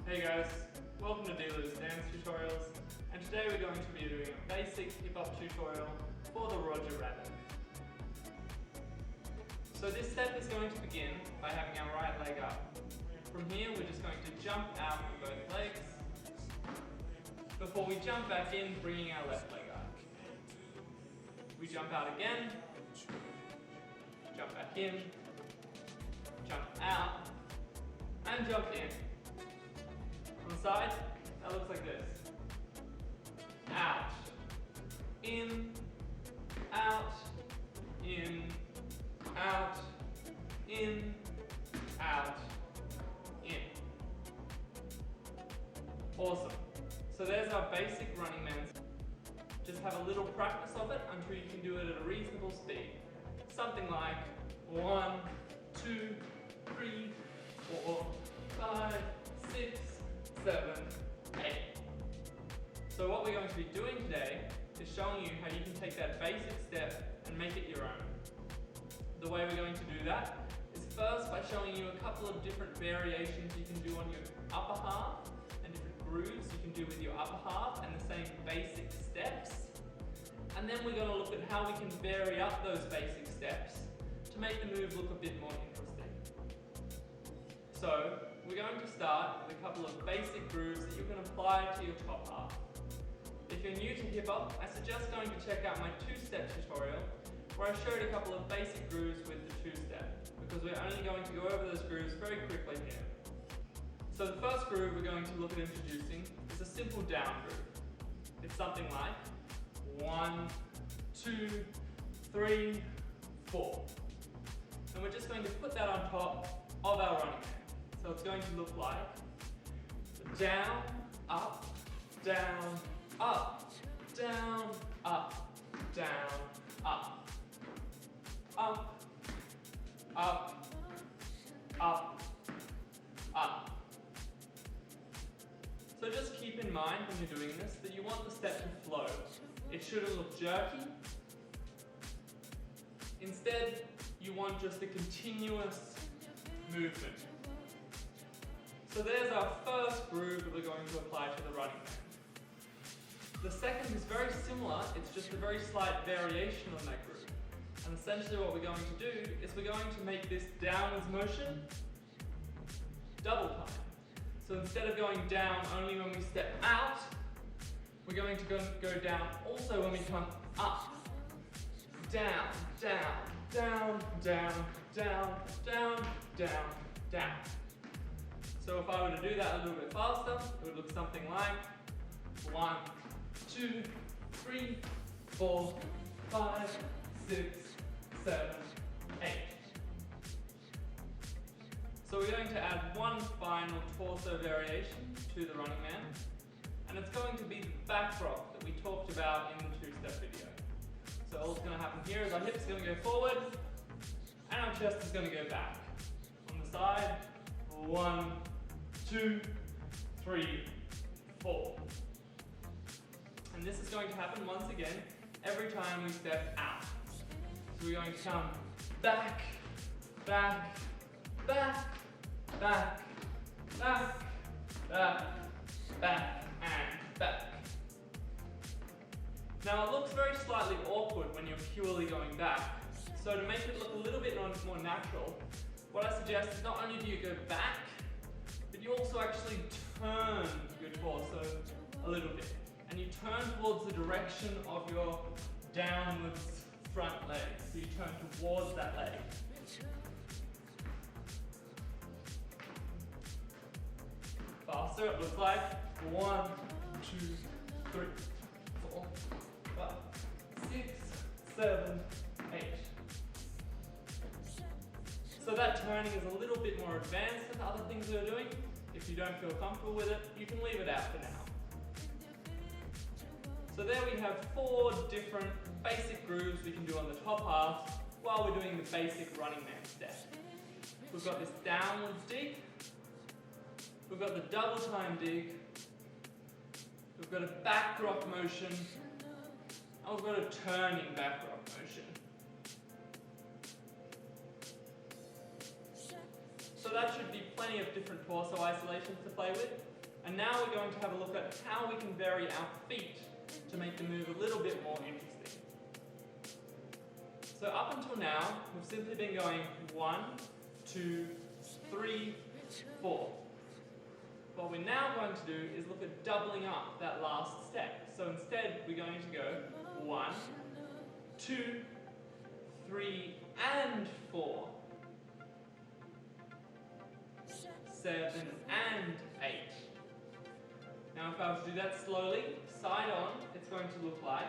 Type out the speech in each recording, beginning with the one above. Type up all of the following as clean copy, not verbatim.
Hey guys, welcome to DLew's dance tutorials, and today we're going to be doing a basic hip-hop tutorial for the Roger Rabbit. So this step is going to begin by having our right leg up. From here we're just going to jump out with both legs, before we jump back in, bringing our left leg up. We jump out again, jump back in, jump out, and jump in. On the side, that looks like this. Out, in, out, in, out, in, out, in. Awesome. So there's our basic running man. Just have a little practice of it until you can do it at a reasonable speed. Something like 1, 2, 3, 4, 5, 6, 7, 8. So what we're going to be doing today is showing you how you can take that basic step and make it your own. The way we're going to do that is first by showing you a couple of different variations you can do on your upper half and different grooves you can do with your upper half and the same basic steps. And then we're going to look at how we can vary up those basic steps to make the move look a bit more interesting. So we're going to start with a couple of basic grooves that you can apply to your top half. If you're new to hip hop, I suggest going to check out my two-step tutorial where I showed a couple of basic grooves with the two-step, because we're only going to go over those grooves very quickly here. So the first groove we're going to look at introducing is a simple down groove. It's something like 1, 2, 3, 4. And we're just going to put that on top of our running man. So it's going to look like down, up, down, up, down, up, down, up, up, up, up, up. So just keep in mind when you're doing this that you want the step to flow. It shouldn't look jerky. Instead, you want just a continuous movement. So there's our first groove that we're going to apply to the running man. The second is very similar, it's just a very slight variation on that groove. And essentially what we're going to do is we're going to make this downwards motion double time. So instead of going down only when we step out, we're going to go down also when we come up. Down, down, down, down, down, down, down, down. So if I were to do that a little bit faster, it would look something like 1, 2, 3, 4, 5, 6, 7, 8. So we're going to add one final torso variation to the running man, and it's going to be the back rock that we talked about in the two-step video. So all that's going to happen here is our hips are going to go forward, and our chest is going to go back. On the side, 1, 2, 3, 4. And this is going to happen once again every time we step out. So we're going to come back, back, back, back, back, back, back, and back. Now it looks very slightly awkward when you're purely going back. So to make it look a little bit more natural, what I suggest is not only do you go back, but you also actually turn your torso a little bit. And you turn towards the direction of your downwards front leg. So you turn towards that leg. Faster, it looks like 1, 2, 3, 4, 5, 6, 7, 8. So that turning is a little bit more advanced than other things we're doing. If you don't feel comfortable with it, you can leave it out for now. So there we have 4 different basic grooves we can do on the top half while we're doing the basic running man step. We've got this downwards dig, we've got the double time dig, we've got a back rock motion, and we've got a turning back rock motion. So that should be plenty of different torso isolations to play with. And now we're going to have a look at how we can vary our feet to make the move a little bit more interesting. So up until now, we've simply been going 1, 2, 3, 4. What we're now going to do is look at doubling up that last step. So instead, we're going to go 1, 2, 3, and 4. 7 and 8. Now if I was to do that slowly, side on, it's going to look like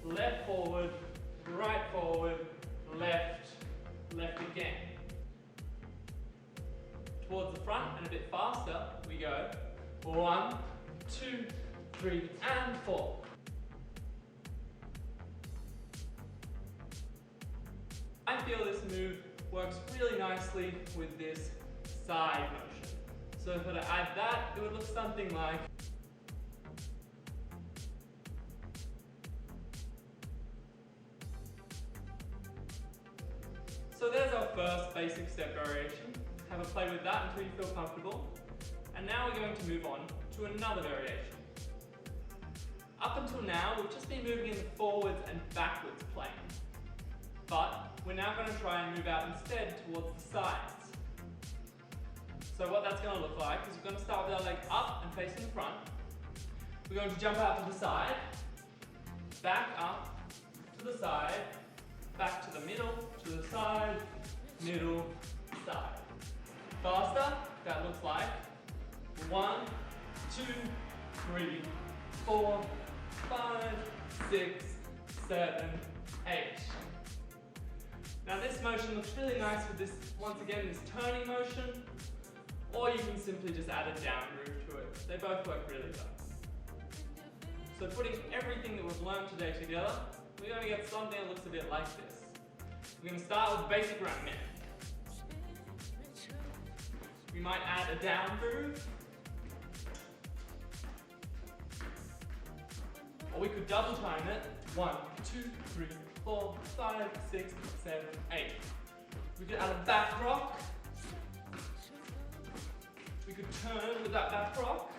left forward, right forward, left, left again. Towards the front and a bit faster, we go 1, 2, 3, and 4. I feel this move works really nicely with this side motion. So if I were to add that, it would look something like so there's our first basic step variation. Have a play with that until you feel comfortable. And now we're going to move on to another variation. Up until now, we've just been moving in the forwards and backwards plane. But we're now going to try and move out instead towards the sides. So what that's going to look like is we're going to start with our leg up and facing the front. We're going to jump out to the side, back up to the side, back to the middle, to the side, middle, side. Faster, that looks like 1, 2, 3, 4, 5, 6, 7, 8. Now this motion looks really nice with this, once again, this turning motion, or you can simply just add a down groove to it. They both work really well. So putting everything that we've learned today together, we're going to get something that looks a bit like this. We're going to start with basic running man. We might add a down groove, or we could double time it. 1, 2, 3, 4, 5, 6, 7, 8. We could add a back rock. We could turn with that back rock.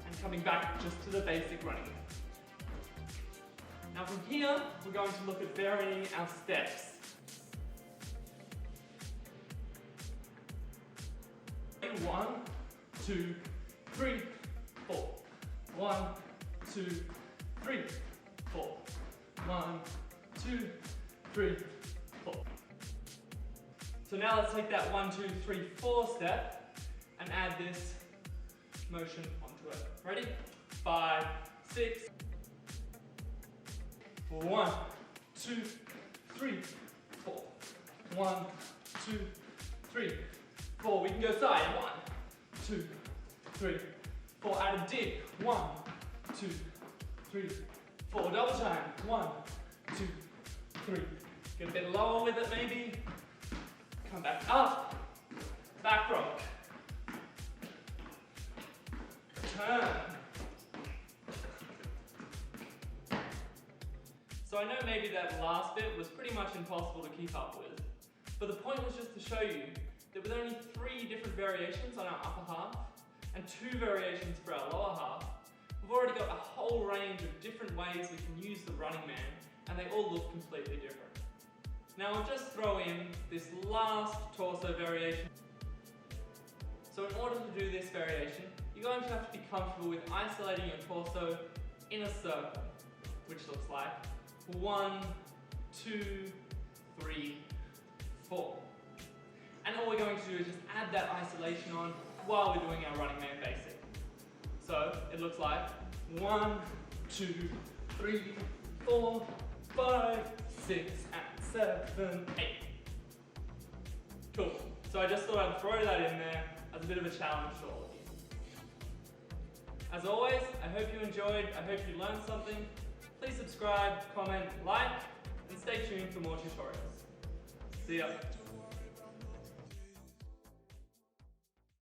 And coming back just to the basic running. Now from here, we're going to look at varying our steps. 1, 2, 3, 4. 1, 2, 3, 4. 1, 2, 3, 4. So now let's take that 1, 2, 3, 4 step and add this motion onto it. Ready? 5, 6. 1, 2, 3, 4. 1, 2, 3, 4. We can go side. 1, 2, 3, 4. Add a dip. 1, 2, 3, 4. Double time. 1, 2, 3. Get a bit lower with it maybe. Come back up. Back rock. Turn. So I know maybe that last bit was pretty much impossible to keep up with, but the point was just to show you that with only 3 different variations on our upper half and 2 variations for our lower half, we've already got a whole range of different ways we can use the running man, and they all look completely different. Now I'll just throw in this last torso variation. So in order to do this variation, you're going to have to be comfortable with isolating your torso in a circle, which looks like 1, 2, 3, 4. And all we're going to do is just add that isolation on while we're doing our running man basic. So it looks like 1, 2, 3, 4, 5, 6, and 7, 8. Cool. So I just thought I'd throw that in there as a bit of a challenge to all of you. As always, I hope you enjoyed, I hope you learned something. Please subscribe, comment, like, and stay tuned for more tutorials. See ya.